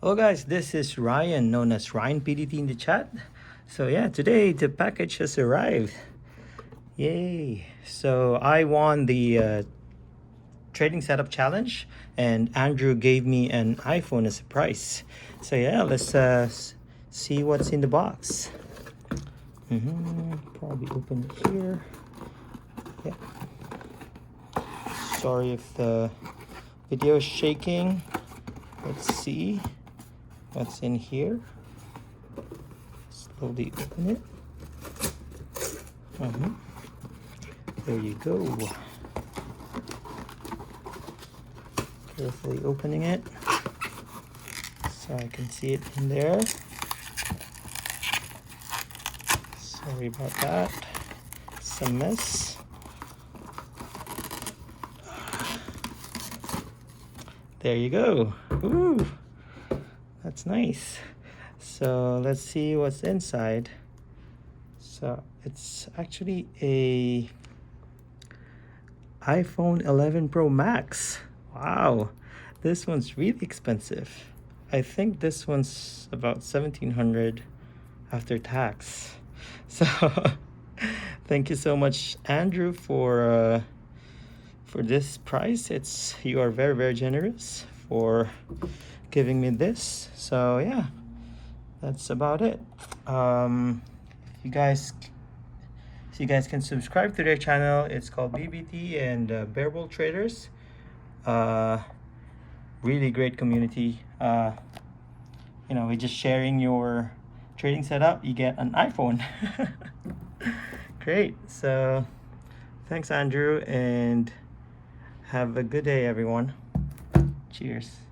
Hello guys, this is Ryan, known as RyanPDT in the chat. So yeah, today the package has arrived. Yay! So I won the trading setup challenge, and Andrew gave me an iPhone as a prize. So yeah, let's see what's in the box. Probably open it here. Yeah. Sorry if the video is shaking. Let's see what's in here. Slowly open it. There you go. Carefully opening it so I can see it in there. Sorry about that. It's a mess. There you go. Ooh, that's nice. So let's see what's inside. So it's actually a iPhone 11 Pro Max. Wow, this one's really expensive. I think this one's about 1,700 after tax. So thank you so much, Andrew, for this price. You are very, very generous for giving me this. So yeah, that's about it. You guys can subscribe to their channel. It's called BBT and Bearable Traders. Really great community. We're just sharing your trading setup. You get an iPhone. Great. So thanks, Andrew, and have a good day, everyone. Cheers.